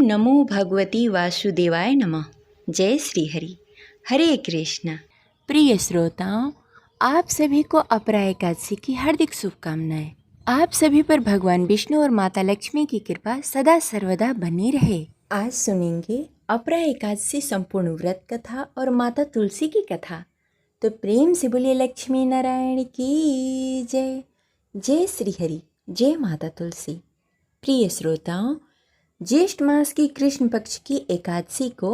नमो भगवती वासुदेवाय नमः। जय श्री हरि। हरे कृष्णा। प्रिय श्रोताओं, आप सभी को अपरा एकादशी की हार्दिक शुभकामनाएं। आप सभी पर भगवान विष्णु और माता लक्ष्मी की कृपा सदा सर्वदा बनी रहे। आज सुनेंगे अपरा एकादशी संपूर्ण व्रत कथा और माता तुलसी की कथा। तो प्रेम से बोलिए लक्ष्मी नारायण की जय। जय श्री हरि। जय माता तुलसी। प्रिय श्रोताओं, ज्येष्ठ मास की कृष्ण पक्ष की एकादशी को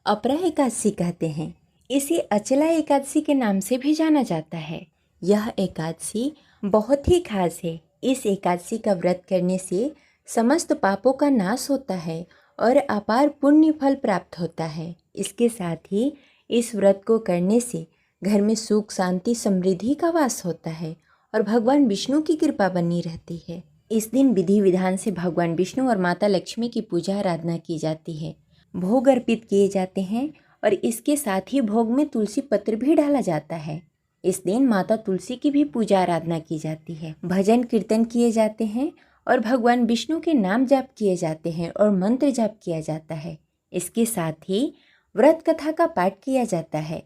अपरा एकादशी कहते हैं। इसे अचला एकादशी के नाम से भी जाना जाता है। यह एकादशी बहुत ही खास है। इस एकादशी का व्रत करने से समस्त पापों का नाश होता है और अपार पुण्य फल प्राप्त होता है। इसके साथ ही इस व्रत को करने से घर में सुख शांति समृद्धि का वास होता है और भगवान विष्णु की कृपा बनी रहती है। इस दिन विधि विधान से भगवान विष्णु और माता लक्ष्मी की पूजा आराधना की जाती है। भोग अर्पित किए जाते हैं और इसके साथ ही भोग में तुलसी पत्र भी डाला जाता है। इस दिन माता तुलसी की भी पूजा आराधना की जाती है। भजन कीर्तन किए जाते हैं और भगवान विष्णु के नाम जाप किए जाते हैं और मंत्र जाप किया जाता है। इसके साथ ही व्रत कथा का पाठ किया जाता है।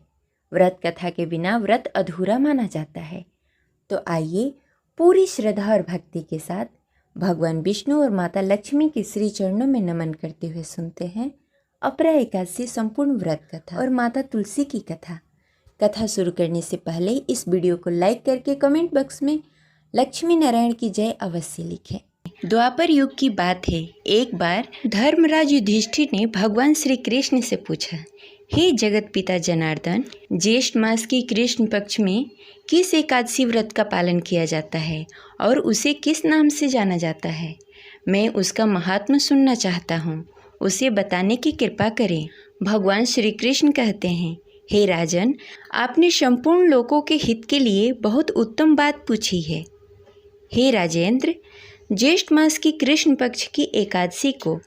व्रत कथा के बिना व्रत अधूरा माना जाता है। तो आइए पूरी श्रद्धा और भक्ति के साथ भगवान विष्णु और माता लक्ष्मी के श्री चरणों में नमन करते हुए सुनते हैं अपरा एकादशी संपूर्ण व्रत कथा और माता तुलसी की कथा। कथा शुरू करने से पहले इस वीडियो को लाइक करके कमेंट बॉक्स में लक्ष्मी नारायण की जय अवश्य लिखें। द्वापर युग की बात है। एक बार धर्मराज युधिष्ठिर ने भगवान श्री कृष्ण से पूछा, हे जगत पिता जनार्दन, ज्येष्ठ मास की कृष्ण पक्ष में किस एकादशी व्रत का पालन किया जाता है और उसे किस नाम से जाना जाता है? मैं उसका महात्म्य सुनना चाहता हूँ, उसे बताने की कृपा करें। भगवान श्री कृष्ण कहते हैं, हे राजन, आपने संपूर्ण लोगों के हित के लिए बहुत उत्तम बात पूछी है। हे राजेंद्र, ज्येष्ठ मास की कृष्ण पक्ष की एकादशी को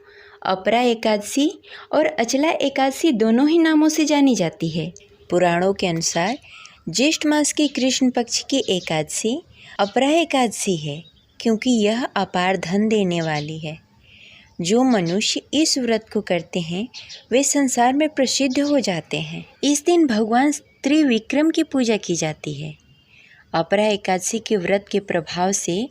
अपरा एकादशी और अचला एकादशी दोनों ही नामों से जानी जाती है। पुराणों के अनुसार ज्येष्ठ मास की कृष्ण पक्ष की एकादशी अपरा एकादशी है, क्योंकि यह अपार धन देने वाली है। जो मनुष्य इस व्रत को करते हैं वे संसार में प्रसिद्ध हो जाते हैं। इस दिन भगवान त्रिविक्रम की पूजा की जाती है। अपरा एकादशी के व्रत के प्रभाव से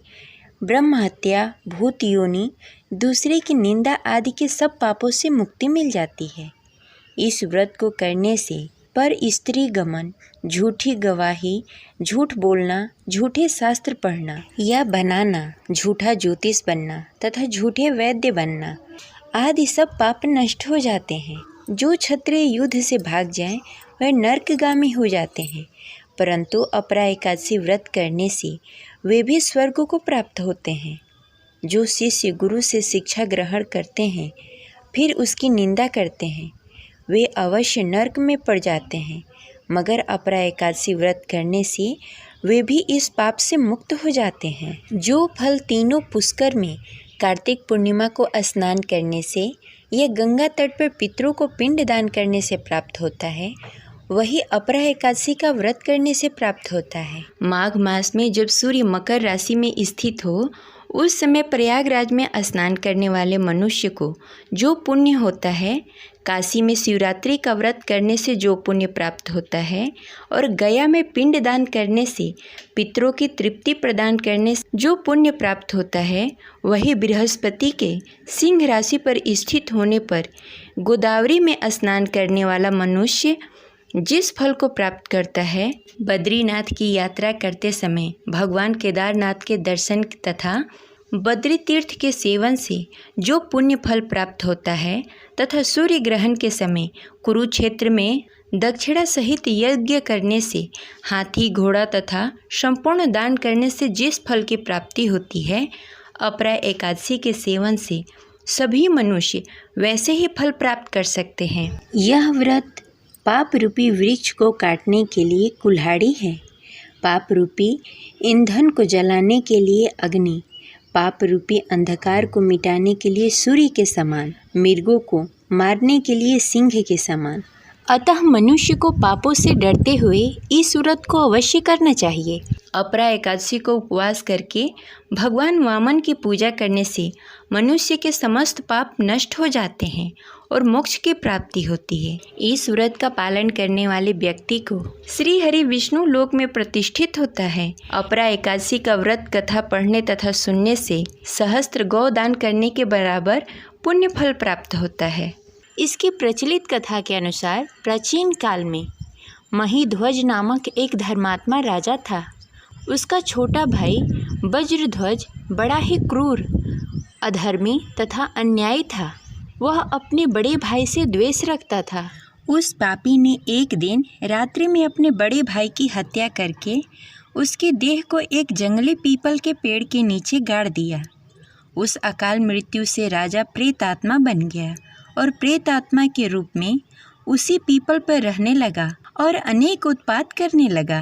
ब्रह्म हत्या, भूत योनि, दूसरे की निंदा आदि के सब पापों से मुक्ति मिल जाती है। इस व्रत को करने से पर स्त्री गमन, झूठी गवाही, झूठ बोलना, झूठे शास्त्र पढ़ना या बनाना, झूठा ज्योतिष बनना तथा झूठे वैद्य बनना आदि सब पाप नष्ट हो जाते हैं। जो क्षत्रिय युद्ध से भाग जाएं वह नरकगामी हो जाते हैं, परंतु अपरा एकादशी व्रत करने से वे भी स्वर्ग को प्राप्त होते हैं। जो शिष्य गुरु से शिक्षा ग्रहण करते हैं फिर उसकी निंदा करते हैं वे अवश्य नरक में पड़ जाते हैं, मगर अपरा एकादशी व्रत करने से वे भी इस पाप से मुक्त हो जाते हैं। जो फल तीनों पुष्कर में कार्तिक पूर्णिमा को स्नान करने से या गंगा तट पर पितरों को पिंड दान करने से प्राप्त होता है, वही अपरा एकादशी का व्रत करने से प्राप्त होता है। माघ मास में जब सूर्य मकर राशि में स्थित हो उस समय प्रयागराज में स्नान करने वाले मनुष्य को जो पुण्य होता है, काशी में शिवरात्रि का व्रत करने से जो पुण्य प्राप्त होता है और गया में पिंड दान करने से पितरों की तृप्ति प्रदान करने से जो पुण्य प्राप्त होता है, वही बृहस्पति के सिंह राशि पर स्थित होने पर गोदावरी में स्नान करने वाला मनुष्य जिस फल को प्राप्त करता है। बद्रीनाथ की यात्रा करते समय भगवान केदारनाथ के दर्शन तथा बद्री तीर्थ के सेवन से जो पुण्य फल प्राप्त होता है तथा सूर्य ग्रहण के समय कुरुक्षेत्र में दक्षिणा सहित यज्ञ करने से, हाथी घोड़ा तथा संपूर्ण दान करने से जिस फल की प्राप्ति होती है, अपरा एकादशी के सेवन से सभी मनुष्य वैसे ही फल प्राप्त कर सकते हैं। यह व्रत पाप रूपी वृक्ष को काटने के लिए कुल्हाड़ी है, पाप रूपी ईंधन को जलाने के लिए अग्नि, पाप रूपी अंधकार को मिटाने के लिए सूर्य के समान, मृगों को मारने के लिए सिंह के समान, अतः मनुष्य को पापों से डरते हुए इस व्रत को अवश्य करना चाहिए। अपरा एकादशी को उपवास करके भगवान वामन की पूजा करने से मनुष्य के समस्त पाप नष्ट हो जाते हैं और मोक्ष की प्राप्ति होती है। इस व्रत का पालन करने वाले व्यक्ति को श्री हरि विष्णु लोक में प्रतिष्ठित होता है। अपरा एकादशी का व्रत कथा पढ़ने तथा सुनने से सहस्त्र गौ दान करने के बराबर पुण्य फल प्राप्त होता है। इसकी प्रचलित कथा के अनुसार प्राचीन काल में महिध्वज नामक एक धर्मात्मा राजा था। उसका छोटा भाई वज्रध्वज बड़ा ही क्रूर, अधर्मी तथा अन्यायी था। वह अपने बड़े भाई से द्वेष रखता था। उस पापी ने एक दिन रात्रि में अपने बड़े भाई की हत्या करके उसके देह को एक जंगली पीपल के पेड़ के नीचे गाड़ दिया। उस अकाल मृत्यु से राजा प्रेतात्मा बन गया और प्रेतात्मा के रूप में उसी पीपल पर रहने लगा और अनेक उत्पात करने लगा।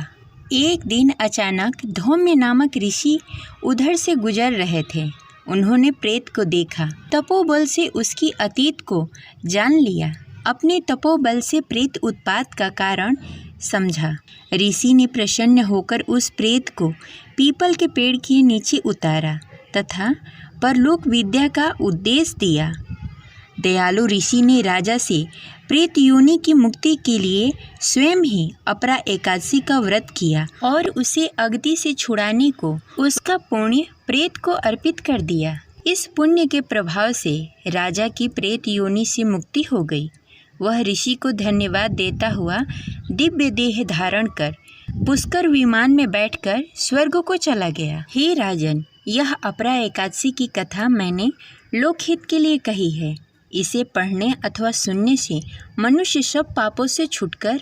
एक दिन अचानक धौम्य नामक ऋषि उधर से गुजर रहे थे। उन्होंने प्रेत को देखा, तपोबल से उसकी अतीत को जान लिया। अपने तपोबल से प्रेत उत्पात का कारण समझा। ऋषि ने प्रसन्न होकर उस प्रेत को पीपल के पेड़ के नीचे उतारा तथा परलोक विद्या का उपदेश दिया। दयालु ऋषि ने राजा से प्रेत योनि की मुक्ति के लिए स्वयं ही अपरा एकादशी का व्रत किया और उसे अग्नि से छुड़ाने को उसका पुण्य प्रेत को अर्पित कर दिया। इस पुण्य के प्रभाव से राजा की प्रेत योनि से मुक्ति हो गई। वह ऋषि को धन्यवाद देता हुआ दिव्य देह धारण कर पुष्कर विमान में बैठकर स्वर्ग को चला गया। हे राजन, यह अपरा एकादशी की कथा मैंने लोकहित के लिए कही है। इसे पढ़ने अथवा सुनने से मनुष्य सब पापों से छूटकर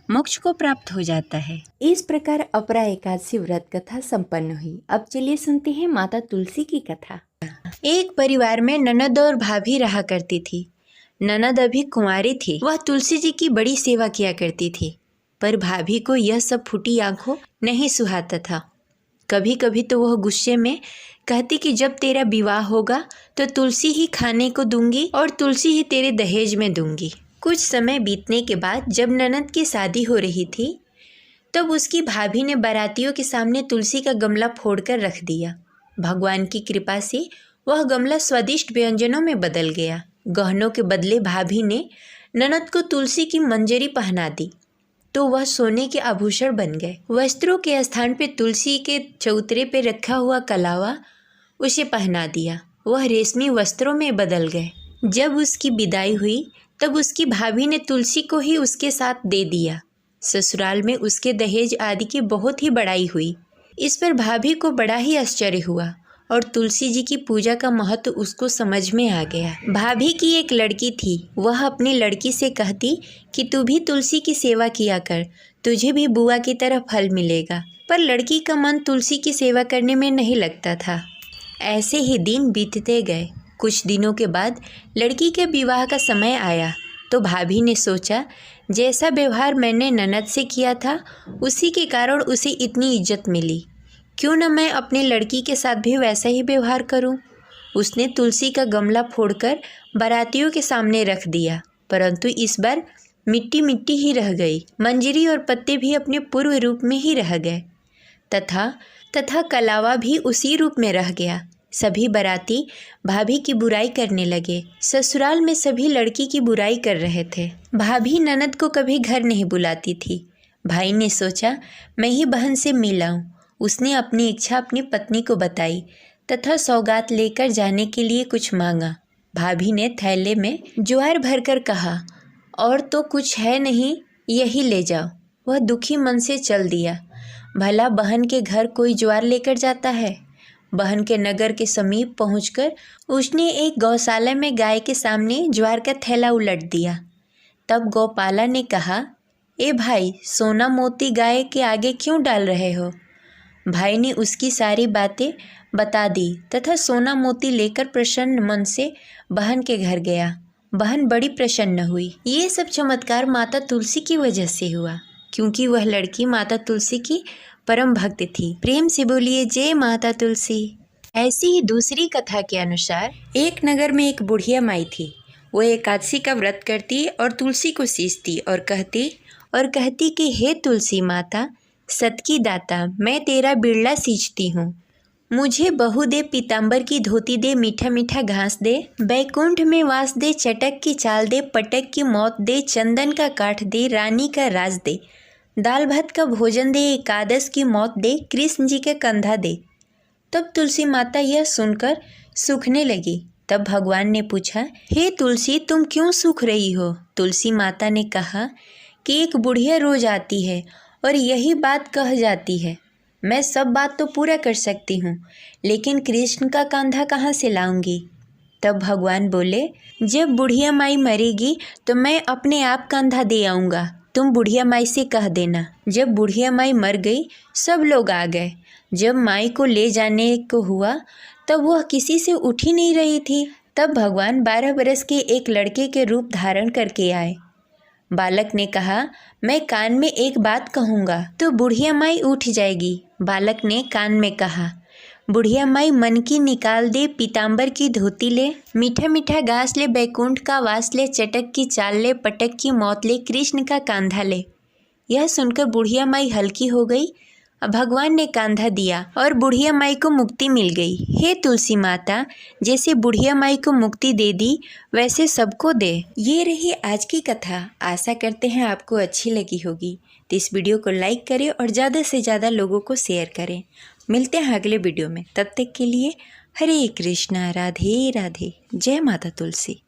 मोक्ष को प्राप्त हो जाता है। इस प्रकार अपरा एकादशी व्रत कथा संपन्न हुई। अब चलिए सुनते हैं माता तुलसी की कथा। एक परिवार में ननद और भाभी रहा करती थी। ननद अभी कुंवारी थी। वह तुलसी जी की बड़ी सेवा किया करती थी, पर भाभी को यह सब फूटी आंखों नहीं सुहाता था। कभी कभी तो वह गुस्से में कहती कि जब तेरा विवाह होगा तो तुलसी ही खाने को दूंगी और तुलसी ही तेरे दहेज में दूंगी। कुछ समय बीतने के बाद जब ननद की शादी हो रही थी तब उसकी भाभी ने बारातियों के सामने तुलसी का गमला फोड़कर रख दिया। भगवान की कृपा से वह गमला स्वादिष्ट व्यंजनों में बदल गया। गहनों के बदले भाभी ने ननद को तुलसी की मंजरी पहना दी तो वह सोने के आभूषण बन गए। वस्त्रों के स्थान पे तुलसी के चौतरे पे रखा हुआ कलावा उसे पहना दिया। वह रेशमी वस्त्रों में बदल गए। जब उसकी विदाई हुई तब उसकी भाभी ने तुलसी को ही उसके साथ दे दिया। ससुराल में उसके दहेज आदि की बहुत ही बड़ाई हुई। इस पर भाभी को बड़ा ही आश्चर्य हुआ और तुलसी जी की पूजा का महत्व उसको समझ में आ गया। भाभी की एक लड़की थी। वह अपनी लड़की से कहती कि तू भी तुलसी की सेवा किया कर, तुझे भी बुआ की तरह फल मिलेगा। पर लड़की का मन तुलसी की सेवा करने में नहीं लगता था। ऐसे ही दिन बीतते गए। कुछ दिनों के बाद लड़की के विवाह का समय आया तो भाभी ने सोचा जैसा व्यवहार मैंने ननद से किया था उसी के कारण उसे इतनी इज्जत मिली, क्यों न मैं अपनी लड़की के साथ भी वैसा ही व्यवहार करूं। उसने तुलसी का गमला फोड़कर बारातियों के सामने रख दिया, परंतु इस बार मिट्टी मिट्टी ही रह गई। मंजरी और पत्ते भी अपने पूर्व रूप में ही रह गए तथा कलावा भी उसी रूप में रह गया। सभी बाराती भाभी की बुराई करने लगे। ससुराल में सभी लड़की की बुराई कर रहे थे। भाभी ननद को कभी घर नहीं बुलाती थी। भाई ने सोचा मैं ही बहन से मिल आऊं। उसने अपनी इच्छा अपनी पत्नी को बताई तथा सौगात लेकर जाने के लिए कुछ मांगा। भाभी ने थैले में ज्वार भरकर कहा, और तो कुछ है नहीं, यही ले जाओ। वह दुखी मन से चल दिया। भला बहन के घर कोई ज्वार लेकर जाता है। बहन के नगर के समीप पहुंचकर उसने एक गौशाला में गाय के सामने ज्वार का थैला उलट दिया। तब गौपाला ने कहा, ए भाई, सोना मोती गाय के आगे क्यों डाल रहे हो। भाई ने उसकी सारी बातें बता दी तथा सोना मोती लेकर प्रसन्न मन से बहन के घर गया। बहन बड़ी प्रसन्न हुई। ये सब चमत्कार माता तुलसी की वजह से हुआ, क्योंकि वह लड़की माता तुलसी की परम भक्त थी। प्रेम से बोलिए जय माता तुलसी। ऐसी ही दूसरी कथा के अनुसार एक नगर में एक बुढ़िया माई थी। वो एकादशी का व्रत करती और तुलसी को सींचती और कहती कि हे तुलसी माता, सत की दाता, मैं तेरा बिरला सींचती हूँ। मुझे बहू दे, पीताम्बर की धोती दे, मीठा मीठा घास दे, बैकुंठ में वास दे, चटक की चाल दे, पटक की मौत दे, चंदन का काठ दे, रानी का राज दे, दाल भात का भोजन दे, एकादश की मौत दे, कृष्ण जी के कंधा दे। तब तुलसी माता यह सुनकर सूखने लगी। तब भगवान ने पूछा, हे तुलसी, तुम क्यों सूख रही हो? तुलसी माता ने कहा कि एक बुढ़िया रोज आती है और यही बात कह जाती है। मैं सब बात तो पूरा कर सकती हूँ, लेकिन कृष्ण का कंधा कहाँ से लाऊंगी? तब भगवान बोले, जब बुढ़िया माई मरेगी तो मैं अपने आप कंधा दे आऊँगा। तुम बुढ़िया माई से कह देना। जब बुढ़िया माई मर गई, सब लोग आ गए। जब माई को ले जाने को हुआ तब वह किसी से उठ ही नहीं रही थी। तब भगवान 12 बरस के एक लड़के के रूप धारण करके आए। बालक ने कहा, मैं कान में एक बात कहूँगा तो बुढ़िया माई उठ जाएगी। बालक ने कान में कहा, बुढ़िया माई मन की निकाल दे, पीताम्बर की धोती ले, मीठा मीठा घास ले, बैकुंठ का वास ले, चटक की चाल ले, पटक की मौत ले, कृष्ण का कांधा ले। यह सुनकर बुढ़िया माई हल्की हो गई। भगवान ने कांधा दिया और बुढ़िया माई को मुक्ति मिल गई। हे तुलसी माता, जैसे बुढ़िया माई को मुक्ति दे दी वैसे सबको दे। ये रही आज की कथा। आशा करते हैं आपको अच्छी लगी होगी। तो इस वीडियो को लाइक करें और ज़्यादा से ज़्यादा लोगों को शेयर करें। मिलते हैं अगले वीडियो में। तब तक के लिए हरे कृष्णा, राधे राधे, जय माता तुलसी।